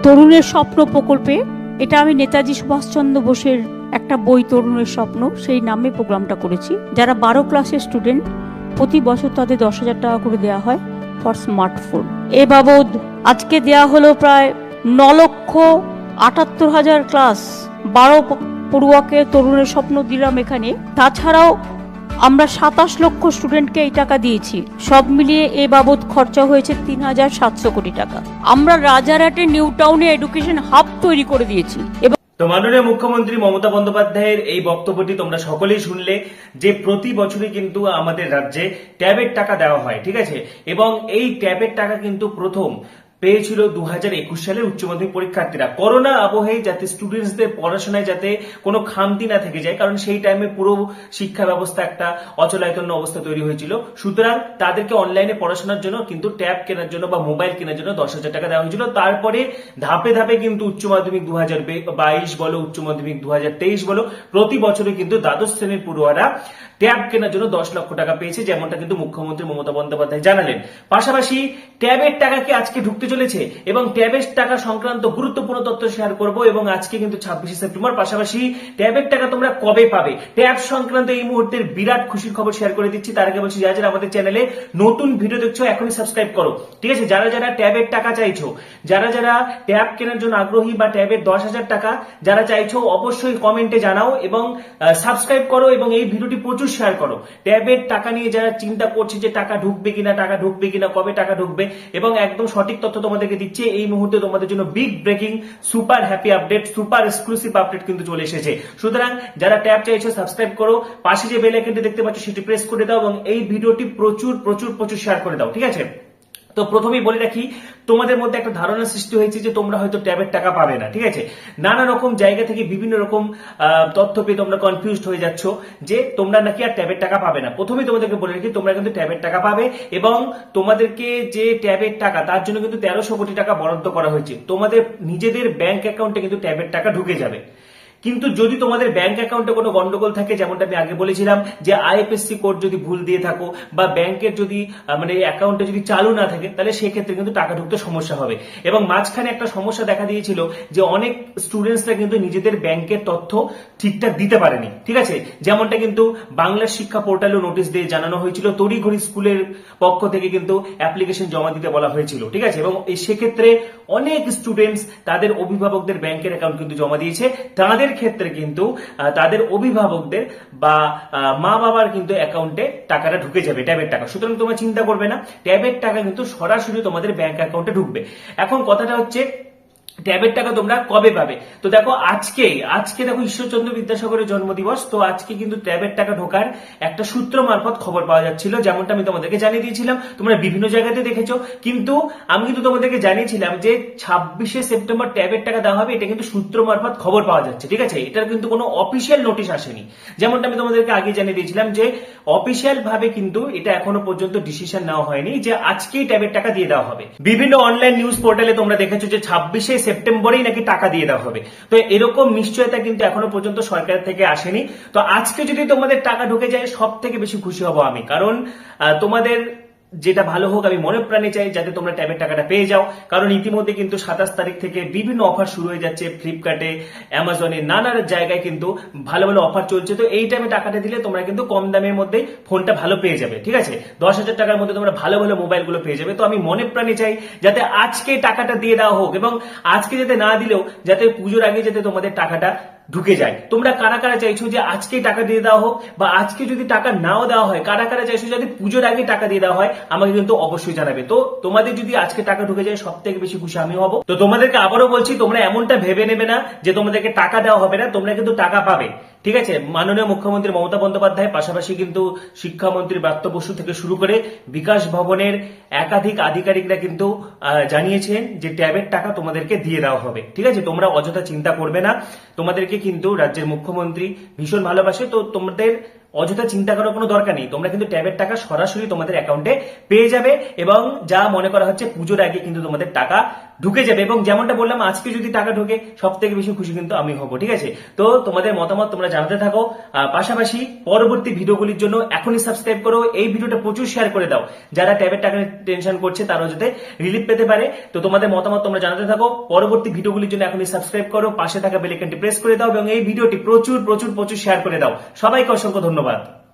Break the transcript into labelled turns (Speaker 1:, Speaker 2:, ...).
Speaker 1: তরুণের স্বপ্ন প্রকল্পে, এটা আমি নেতাজি সুভাষচন্দ্র বোসের একটা বই তরুণের স্বপ্ন, সেই নামে প্রোগ্রামটা করেছি। যারা 12 ক্লাসের স্টুডেন্ট, প্রতি বছর তাদের 10,000 টাকা করে দেওয়া হয় ফর স্মার্টফোন। এ বাবদ আজকে দেওয়া হলো প্রায় 9,78,000 ক্লাস। 12 পড়ুয়াকে তরুণের স্বপ্ন দিলাম এখানে। তাছাড়াও আমরা 27 লক্ষ স্টুডেন্টকে এই টাকা দিয়েছি। সব মিলিয়ে এ বাবদ খরচা হয়েছে 3,700 কোটি টাকা। আমরা রাজারহাটে নিউ টাউনে এডুকেশন হাব তৈরি করে দিয়েছি।
Speaker 2: তো মাননীয় মুখ্যমন্ত্রী মমতা বন্দ্যোপাধ্যায়ের এই বক্তব্যটি তোমরা সকলেই শুনলে, যে প্রতি বছরই কিন্তু আমাদের রাজ্যে ট্যাবের টাকা দেওয়া হয়, ঠিক আছে। এবং এই ট্যাবের টাকা কিন্তু প্রথম পেয়েছিল 2021 সালের উচ্চ মাধ্যমিক পরীক্ষার্থীরা। করোনা আবহে যাতে স্টুডেন্টসদের পড়াশোনায় যাতে কোনো খামতি না থেকে যায়, কারণ সেই টাইমে পুরো শিক্ষা ব্যবস্থা একটা অচলায়তন্য অবস্থা তৈরি হয়েছিল। সুতরাং তাদেরকে অনলাইনে পড়াশোনার জন্য কিন্তু ট্যাব কেনার জন্য বা মোবাইল কেনার জন্য 10,000 টাকা দেওয়া হয়েছিল। তারপরে ধাপে ধাপে কিন্তু উচ্চ মাধ্যমিক 2022 বলো, উচ্চ মাধ্যমিক 2023 বলো, প্রতি বছরে কিন্তু দ্বাদশ শ্রেণীর পড়ুয়ারা ট্যাব কেনার জন্য 10 লক্ষ টাকা পেয়েছে, যেমনটা কিন্তু মুখ্যমন্ত্রী মমতা বন্দ্যোপাধ্যায় জানালেন। পাশাপাশি ট্যাবের টাকা কি আজকে ঢুকতে চলেছে এবং ট্যাবের টাকা সংক্রান্ত গুরুত্বপূর্ণ তথ্য শেয়ার করব। এবং আজকে কিন্তু 26শে সেপ্টেম্বর। পাশাপাশি ট্যাবের টাকা তোমরা কবে পাবে, ট্যাব সংক্রান্ত এই মুহূর্তের বিরাট খুশির খবর শেয়ার করে দিচ্ছি। তার আগে বলছি, যারা যারা আমাদের চ্যানেলে নতুন ভিডিও দেখছো এখনই সাবস্ক্রাইব করো, ঠিক আছে। যারা যারা ট্যাবের টাকা চাইছো, যারা যারা ট্যাব কেনার জন্য আগ্রহী বা ট্যাবের 10,000 টাকা যারা চাইছো, অবশ্যই কমেন্টে জানাও এবং সাবস্ক্রাইব করো এবং এই ভিডিওটি প্রচুর শেয়ার করো। ট্যাবের টাকা নিয়ে যারা চিন্তা করছে যে টাকা ঢুকবে কিনা, কবে টাকা ঢুকবে, এবং একদম সঠিক তথ্য তোমাদেরকে দিচ্ছে। এই মুহূর্তে তোমাদের জন্য big breaking super happy update, super exclusive update কিন্তু চলে এসেছে। সুতরাং যারা ট্যাব চাইছো সাবস্ক্রাইব করো, পাশে যে বেল আইকনটি দেখতে পাচ্ছ সেটি প্রেস করে দাও এবং এই ভিডিওটি প্রচুর প্রচুর প্রচুর শেয়ার করে দাও, ঠিক আছে। তো প্রথমেই বলে রাখি, তোমাদের মধ্যে একটা ধারণা সৃষ্টি হয়েছে যে তোমরা হয়তো ট্যাবের টাকা পাবে না, ঠিক আছে। নানা রকম জায়গা থেকে বিভিন্ন রকম তথ্য পেয়ে তোমরা কনফিউজড হয়ে যাচ্ছ যে তোমরা নাকি আর ট্যাবের টাকা পাবে না। প্রথমেই তোমাদেরকে বলে রাখি, তোমরা কিন্তু ট্যাবের টাকা পাবে এবং তোমাদেরকে যে ট্যাবের টাকা, তার জন্য কিন্তু 1300 কোটি টাকা বরাদ্দ করা হয়েছে। তোমাদের নিজেদের ব্যাংক অ্যাকাউন্টে কিন্তু ট্যাবের টাকা ঢুকে যাবে। কিন্তু যদি তোমাদের ব্যাংক অ্যাকাউন্টে কোনো গন্ডগোল থাকে, যেমনটা আমি আগে বলেছিলাম যে আইএফএসসি কোড যদি ভুল দিয়ে থাকো বা ব্যাংকের যদি অ্যাকাউন্টে যদি চালু না থাকে, তাহলে সেক্ষেত্রে কিন্তু টাকা ঢুকতে সমস্যা হবে। এবং মাঝখানে একটা সমস্যা দেখা দিয়েছিল যে অনেক স্টুডেন্টসরা কিন্তু নিজেদের ব্যাংকের তথ্য ঠিকঠাক দিতে পারেনি, ঠিক আছে। যেমনটা কিন্তু বাংলা শিক্ষা পোর্টালেও নোটিশ দিয়ে জানানো হয়েছিল, তড়িঘড়ি স্কুলের পক্ষ থেকে কিন্তু অ্যাপ্লিকেশন জমা দিতে বলা হয়েছিল, ঠিক আছে। এবং সেক্ষেত্রে অনেক স্টুডেন্টস তাদের অভিভাবকদের ব্যাংকের অ্যাকাউন্ট কিন্তু জমা দিয়েছে। তাদের ক্ষেত্রে কিন্তু তাদের অভিভাবকদের বা মা বাবার কিন্তু অ্যাকাউন্টে টাকাটা ঢুকে যাবে, ট্যাবের টাকা। সুতরাং তোমরা চিন্তা করবে না, ট্যাবের টাকা কিন্তু সরাসরি তোমাদের ব্যাংক অ্যাকাউন্টে ঢুকবে। এখন কথাটা হচ্ছে, ট্যাবের টাকা তোমরা কবে পাবে? তো দেখো, আজকে দেখো ঈশ্বরচন্দ্র বিদ্যাসাগরের জন্মদিবস। তো আজকে কিন্তু ট্যাবের টাকা ঢোকার একটা সূত্র মারফত খবর পাওয়া যাচ্ছিল, যেমনটা আমি তোমাদেরকে জানিয়ে দিয়েছিলাম। তোমরা বিভিন্ন জায়গাতে দেখেছো, কিন্তু আমি কিন্তু তোমাদেরকে জানিয়েছিলাম যে 26শে সেপ্টেম্বর ট্যাবের টাকা দেওয়া হবে। এটা কিন্তু সূত্র মারফত খবর পাওয়া যাচ্ছে, ঠিক আছে। এটার কিন্তু কোনো অফিসিয়াল নোটিশ আসেনি, যেমনটা আমি তোমাদেরকে আগে জানিয়ে দিয়েছিলাম যে অফিসিয়াল ভাবে কিন্তু এটা এখনো পর্যন্ত ডিসিশন নেওয়া হয়নি যে আজকেই ট্যাবের টাকা দিয়ে দেওয়া হবে। বিভিন্ন অনলাইন নিউজ পোর্টালে তোমরা দেখেছো যে 26শে সেপ্টেম্বরেই নাকি টাকা দিয়ে দেওয়া হবে। তো এরকম নিশ্চয়তা কিন্তু এখনো পর্যন্ত সরকার থেকে আসেনি। তো আজকে যদি তোমাদের টাকা ঢুকে যায়, সব থেকে বেশি খুশি হব আমি, কারণ তোমাদের যেটা ভালো হোক আমি মনে প্রাণে চাই যাতে তোমরা ট্যাবের টাকাটা পেয়ে যাও। কারণ ইতিমধ্যে কিন্তু 27 তারিখ থেকে বিভিন্ন অফার শুরু হয়ে যাচ্ছে, ফ্লিপকার্টে, অ্যামাজনে, নানা জায়গায় কিন্তু ভালো ভালো অফার চলছে। তো এই টাইমে টাকাটা দিলে তোমরা কিন্তু কম দামের মধ্যে ফোনটা ভালো পেয়ে যাবে, ঠিক আছে। 10,000 টাকার মধ্যে তোমরা ভালো ভালো মোবাইলগুলো পেয়ে যাবে। তো আমি মনে প্রাণে চাই যাতে আজকে টাকাটা দিয়ে দেওয়া হোক এবং আজকে যাতে না দিলেও যাতে পুজোর আগে যাতে তোমাদের টাকাটা ঢুকে যায়। তোমরা কারা কারা চাইছো যে আজকে টাকা দিয়ে দেওয়া হোক, বা আজকে যদি টাকা নাও দেওয়া হয়, কারা কারা চাইছো যাতে পুজোর আগে টাকা দিয়ে দেওয়া হয়, আমাকে কিন্তু অবশ্যই জানাবে। তো তোমাদের যদি আজকে টাকা ঢুকে যায়, সব থেকে বেশি খুশি আমি হব। তো তোমাদেরকে আবারও বলছি, তোমরা এমনটা ভেবে নেবে না যে তোমাদেরকে টাকা দেওয়া হবে না, তোমরা কিন্তু টাকা পাবে, ঠিক আছে। মাননীয় মুখ্যমন্ত্রী মমতা বন্দ্যোপাধ্যায়, পাশাপাশি কিন্তু শিক্ষামন্ত্রী ব্রাত্য বসু থেকে শুরু করে বিকাশ ভবনের একাধিক আধিকারিকরা কিন্তু জানিয়েছেন যে ট্যাবের টাকা তোমাদেরকে দিয়ে দেওয়া হবে, ঠিক আছে। তোমরা অযথা চিন্তা করবে না, তোমাদেরকে কিন্তু রাজ্যের মুখ্যমন্ত্রী ভীষণ ভালোবাসে। তো তোমাদের অযথা চিন্তা করার কোনো দরকার নেই, তোমরা কিন্তু ট্যাবের টাকা সরাসরি তোমাদের অ্যাকাউন্টে পেয়ে যাবে এবং যা মনে করা হচ্ছে পুজোর আগে কিন্তু তোমাদের টাকা ঢুকে যাবে। এবং যেমনটা বললাম, আজকে যদি টাকা ঢোকে সব থেকে বেশি খুশি কিন্তু আমি হব, ঠিক আছে? তো তোমাদের মতামত তোমরা জানাতে থাকো। পাশাপাশি পরবর্তী ভিডিওগুলির জন্য এখনই সাবস্ক্রাইব করো, এই ভিডিওটা প্রচুর শেয়ার করে দাও, যারা ট্যাবের টাকা টেনশন করছে তারাও যাতে রিলিফ পেতে পারে। তো তোমাদের মতামত তোমরা জানাতে থাকো। পরবর্তী ভিডিওগুলির জন্য এখনই সাবস্ক্রাইব করো, পাশে থাকা বেল আইকনটি প্রেস করে দাও এবং এই ভিডিওটি প্রচুর প্রচুর প্রচুর শেয়ার করে দাও। সবাইকে অসংখ্য ধন্যবাদ।